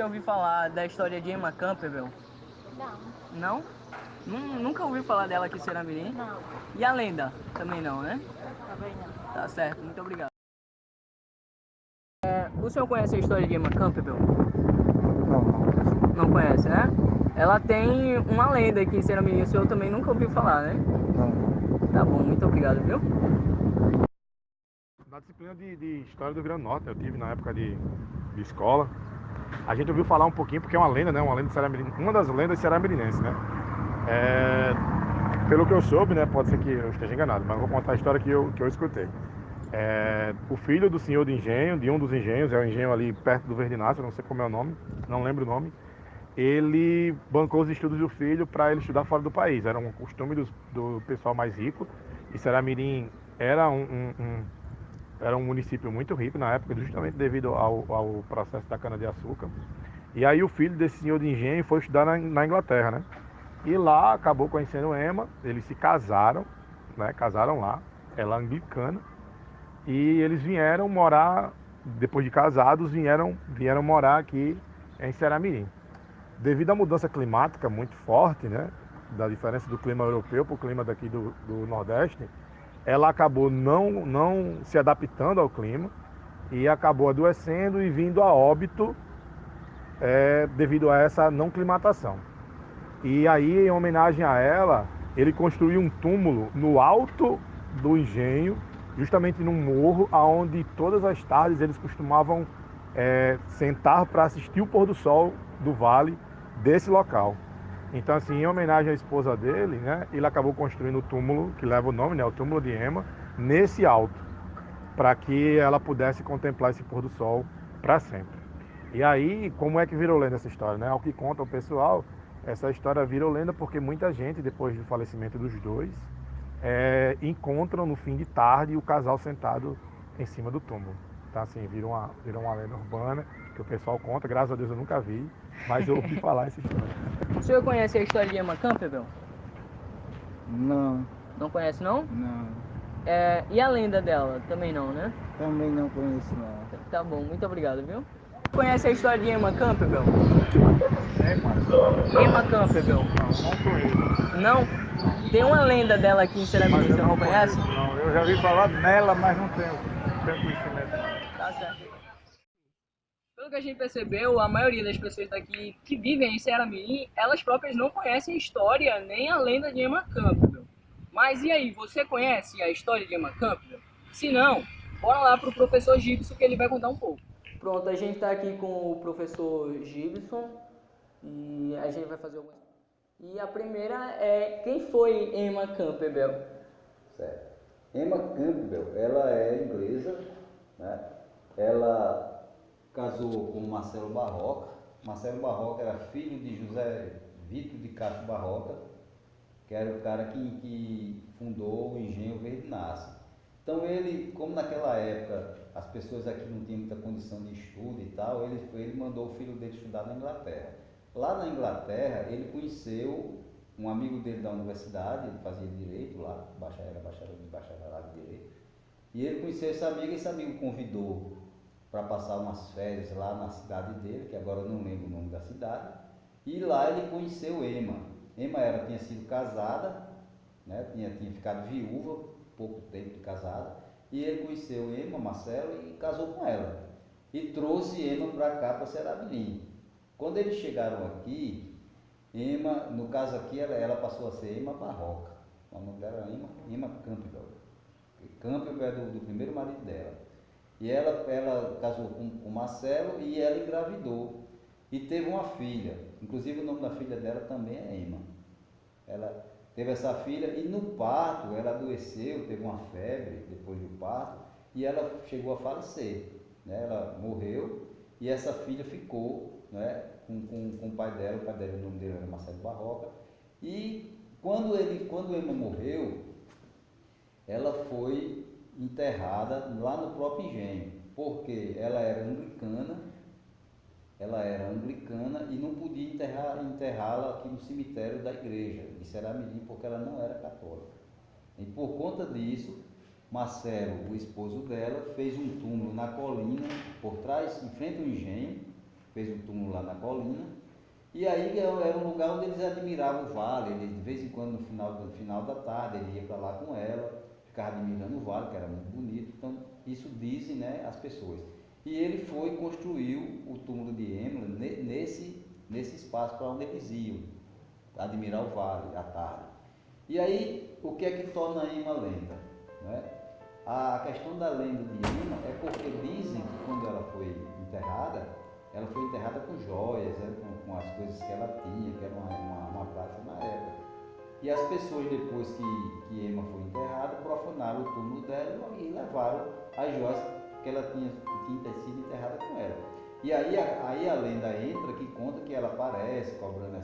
ouviu falar da história de Emma Campbell? Não. Não? Nunca ouviu falar dela aqui em Ceramirim? Não. E a lenda? Também não, né? Também não. Tá certo, muito obrigado. O senhor conhece a história de Emma Campbell? Não. Não conhece, né? Ela tem uma lenda aqui em Ceramirim, o senhor também nunca ouviu falar, né? Não. Tá bom, muito obrigado, viu? Na disciplina de História do Rio Grande do Norte, eu tive na época de escola. A gente ouviu falar um pouquinho, porque é uma lenda, né? Uma lenda de Ceramirim, uma das lendas ceramirinenses, né? Pelo que eu soube, né? Pode ser que eu esteja enganado, mas eu vou contar a história que eu escutei. O filho do senhor de engenho, de um dos engenhos, é o engenho ali perto do Verdinácio, não sei como é o nome, não lembro o nome. Ele bancou os estudos do filho para ele estudar fora do país. Era um costume do pessoal mais rico. E Ceramirim era era um município muito rico na época, justamente devido ao processo da cana-de-açúcar. E aí o filho desse senhor de engenho foi estudar na Inglaterra, né? E lá acabou conhecendo Emma, eles se casaram, né? Casaram lá, ela é anglicana. E eles vieram morar, depois de casados, vieram morar aqui em Ceramirim. Devido à mudança climática muito forte, né? Da diferença do clima europeu para o clima daqui do Nordeste, ela acabou não se adaptando ao clima e acabou adoecendo e vindo a óbito devido a essa não climatação. E aí, em homenagem a ela, ele construiu um túmulo no alto do engenho, justamente num morro, onde todas as tardes eles costumavam sentar para assistir o pôr do sol do vale desse local. Então, assim, em homenagem à esposa dele, né, ele acabou construindo o túmulo, que leva o nome, né, o túmulo de Emma, nesse alto, para que ela pudesse contemplar esse pôr do sol para sempre. E aí, como é que virou lenda essa história, né? Ao que conta o pessoal, essa história virou lenda porque muita gente, depois do falecimento dos dois, encontram no fim de tarde o casal sentado em cima do túmulo. Então, assim, virou uma lenda urbana que o pessoal conta. Graças a Deus eu nunca vi, mas eu ouvi falar essa história. O senhor conhece a história de Emma Campbell? Não, Não conhece, não? não. E a lenda dela? Também não, né? Também não conheço, não. Tá bom, muito obrigado, viu? Conhece a história de Emma Campbell? Emma Campbell. Não conheço. Não? Tem uma lenda dela aqui em Ceramirim, você não conhece? Não, eu já vi falar nela, mas não tenho conhecimento. Tá certo. Pelo que a gente percebeu, a maioria das pessoas daqui que vivem em Ceramirim, elas próprias não conhecem a história nem a lenda de Emma Campbell. Mas e aí, você conhece a história de Emma Campbell? Se não, bora lá pro professor Gibson que ele vai contar um pouco. Pronto, a gente está aqui com o professor Gibson e a gente vai fazer algumas... E a primeira é, quem foi Emma Campbell? Certo. Emma Campbell, ela é inglesa, né? Ela casou com Marcelo Barroca. Marcelo Barroca era filho de José Vitor de Castro Barroca, que era o cara que fundou o engenho Verdinácio. Então ele, como naquela época as pessoas aqui não tinham muita condição de estudo e tal, ele mandou o filho dele estudar na Inglaterra. Lá na Inglaterra ele conheceu um amigo dele da universidade, ele fazia direito lá, era bacharelado de direito, e ele conheceu esse amigo convidou para passar umas férias lá na cidade dele, que agora eu não lembro o nome da cidade, e lá ele conheceu Emma. Emma tinha sido casada, né, tinha ficado viúva, pouco tempo de casada, e ele conheceu Emma, Marcelo, e casou com ela. E trouxe Emma para cá, para Ceramirim. Quando eles chegaram aqui, Emma, no caso aqui, ela passou a ser Emma Barroca. O nome dela era Emma Campbell. Campbell é do primeiro marido dela. E ela casou com Marcelo e ela engravidou. E teve uma filha. Inclusive o nome da filha dela também é Emma. Ela teve essa filha e no parto ela adoeceu, teve uma febre depois do parto e ela chegou a falecer. Né? Ela morreu e essa filha ficou, né, com o pai dela, o nome dele era Marcelo Barroca. E quando Emma morreu, ela foi enterrada lá no próprio engenho, porque ela era anglicana e não podia enterrá-la aqui no cemitério da igreja de Ceramirim, porque ela não era católica. E por conta disso, Marcelo, o esposo dela, fez um túmulo na colina, por trás, em frente ao engenho, fez um túmulo lá na colina. E aí era um lugar onde eles admiravam o vale. Ele, de vez em quando, no final da tarde, ele ia para lá com ela, ficava admirando o vale, que era muito bonito. Então, isso dizem, né, as pessoas. E ele foi e construiu o túmulo de Êmila nesse espaço para onde eles iam, admirar o vale à tarde. E aí, o que é que torna Ema lenda? Né? A questão da lenda de Ema é porque dizem que quando ela foi enterrada com joias, né? com as coisas que ela tinha, que era uma prática na época. E as pessoas, depois que Ema foi enterrada, profanaram o túmulo dela e levaram as joias que ela tinha sido enterrada com ela. E aí a lenda entra que conta que ela aparece cobrando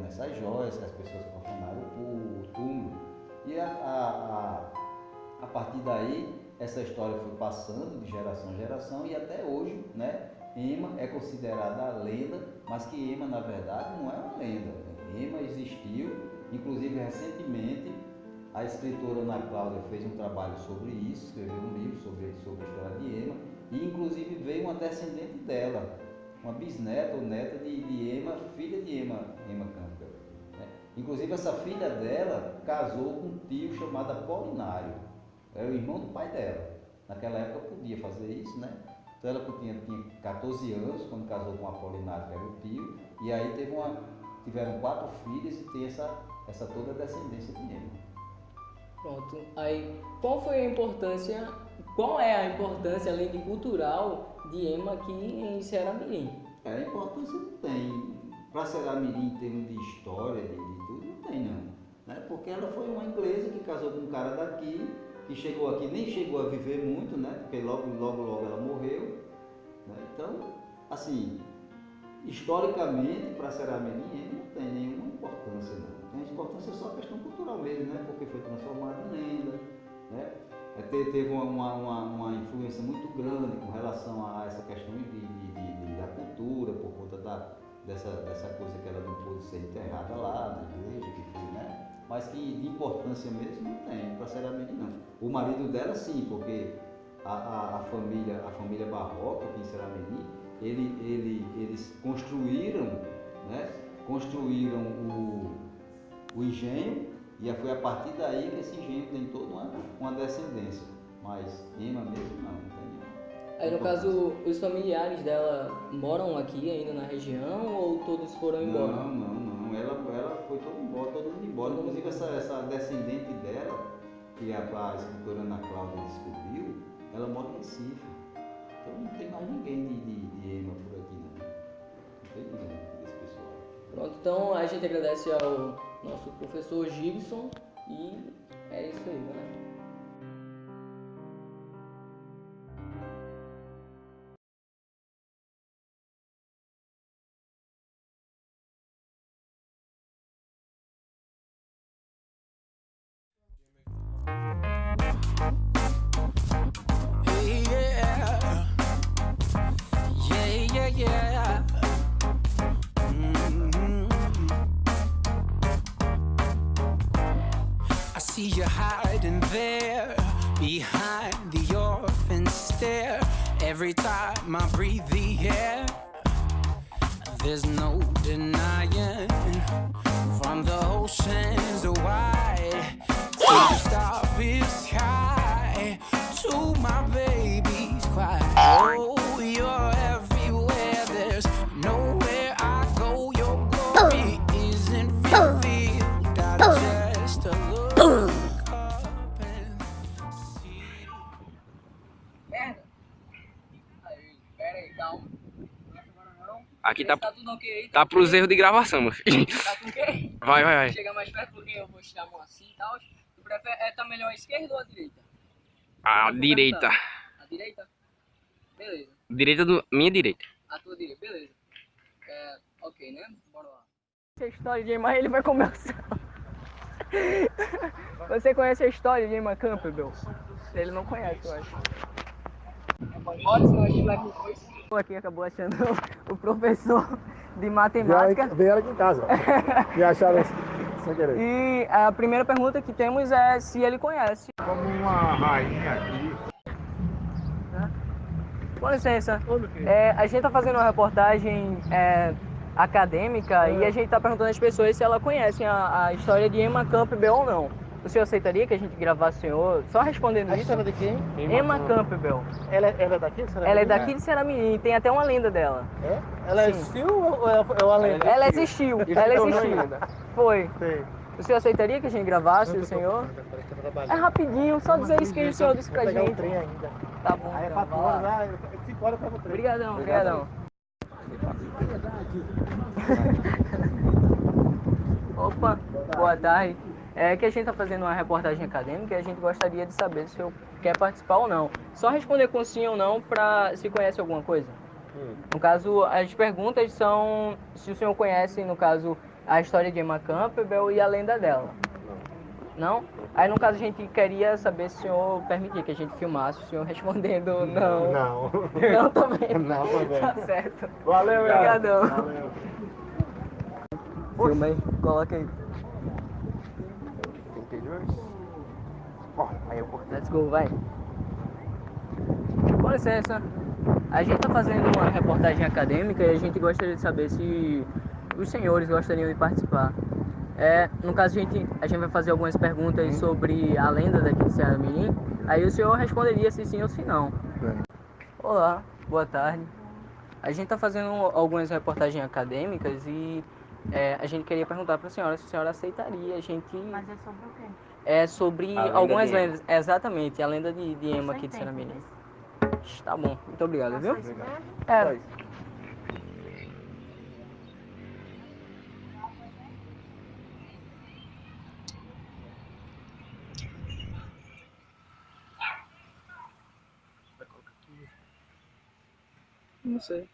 essas joias que as pessoas profanaram o túmulo. E a partir daí, essa história foi passando de geração em geração e até hoje, né, Ema é considerada a lenda, mas que Ema, na verdade, não é uma lenda. Ema existiu, inclusive recentemente, a escritora Ana Cláudia fez um trabalho sobre isso, escreveu um livro sobre a história de Ema, e inclusive veio uma descendente dela, uma bisneta ou neta de Ema, filha de Ema Campbell. Né? Inclusive essa filha dela casou com um tio chamado Apolinário, era o irmão do pai dela. Naquela época podia fazer isso, né? Então ela tinha 14 anos quando casou com Apolinário, que era o tio, e aí tiveram 4 filhas e tem essa toda a descendência de Ema. Pronto. Aí, qual é a importância, além de cultural, de Ema aqui em Ceará-Mirim? A importância não tem. Para Ceará-Mirim, em termos de história, de tudo, não tem não. Né? Porque ela foi uma inglesa que casou com um cara daqui, que chegou aqui, nem chegou a viver muito, né? Porque logo ela morreu. Né? Então, assim, historicamente, para Ceará-Mirim, não tem nenhuma importância não. A importância é só a questão cultural mesmo, né? Porque foi transformada em lenda, né? Teve uma influência muito grande com relação a essa questão da cultura, por conta dessa coisa que ela não pôde ser enterrada lá na igreja, que foi, né? Mas que de importância mesmo não tem, para Ceará-Mirim não. O marido dela sim, porque a família Barroca aqui em Ceará-Mirim, eles construíram, né? Construíram o engenho, e foi a partir daí que esse engenho tem toda uma descendência. Mas Ema mesmo não tem. Aí no caso, os familiares dela moram aqui ainda na região ou todos foram embora? Não. Ela foi todo mundo embora. Inclusive essa descendente dela, que a escritora Ana Cláudia descobriu, ela mora em Recife. Então não tem mais ninguém de Ema por aqui não. Não tem ninguém desse pessoal. Pronto, então a gente agradece ao nosso professor Gibson e é isso aí, né? Yeah. I see you hiding there behind the orphan stare. Every time I breathe the air, there's no denying. From the oceans wide to the starry sky, to my baby's cry. Oh, you're everywhere. There's nowhere I go. Your glory isn't revealed. I just look up and see. Merda! Aí, pera aí, calma. Aqui tá, tudo ok? tá pros erros de gravação, meu filho. Tá com o quê? Vai. Chega mais perto porque eu vou tirar a mão assim e tal. Tu prefere, tá melhor a esquerda ou a direita? A direita. A direita? Beleza. Minha direita. A tua direita, beleza. Ok, né? Bora lá. Essa história de Ema, ele vai começar. Você conhece a história de Ema Campbell? Ele não conhece, eu acho. Bora, senão a gente leva depois. Aqui acabou achando o professor de matemática. Vieram aqui em casa. Me acharam sem querer. E a primeira pergunta que temos é se ele conhece. Como uma rainha aqui. Com licença, a gente tá fazendo uma reportagem acadêmica e a gente tá perguntando às pessoas se elas conhecem a história de Emma Campbell ou não. O senhor aceitaria que a gente gravasse o senhor só respondendo A isso? história de quem? Emma Campbell. Ela é daqui de Saramirim? Ela é daqui de Seramirim, tem até uma lenda dela. É? Ela Sim. existiu ou é uma lenda? Ela existiu, E se ela tornou existiu. ainda? Foi. Sei. O senhor aceitaria que a gente gravasse o senhor? É rapidinho, só dizer isso que o senhor disse pra Vou pegar gente. o trem ainda. Tá bom, Aí é então, 4 vai horas, lá. 5 horas eu pego o trem. Obrigadão, obrigadão. Opa, boa tarde. É que a gente está fazendo uma reportagem acadêmica e a gente gostaria de saber se o senhor quer participar ou não. Só responder com sim ou não para se conhece alguma coisa. No caso, as perguntas são se o senhor conhece, no caso, a história de Emma Campbell e a lenda dela. Não? Aí, no caso, a gente queria saber se o senhor permitia que a gente filmasse o senhor respondendo não. Não. Não também. Não também. Tá certo. Valeu, Obrigadão. Valeu. Filma aí, coloca aí. 32. Ó, aí eu cortei. Let's go, vai. Com licença. A gente tá fazendo uma reportagem acadêmica e a gente gostaria de saber se os senhores gostariam de participar. No caso, a gente vai fazer algumas perguntas sobre a lenda daqui de Seramirim. Aí o senhor responderia se sim ou se não. Olá, boa tarde. A gente está fazendo algumas reportagens acadêmicas e a gente queria perguntar para a senhora se a senhora aceitaria a gente... Mas é sobre o quê? É sobre A lenda algumas de Emma. lendas, exatamente, a lenda de Emma aqui de Aceitei, Seramirim. por Tá bom, muito obrigado, viu? isso mesmo? É. Não sei.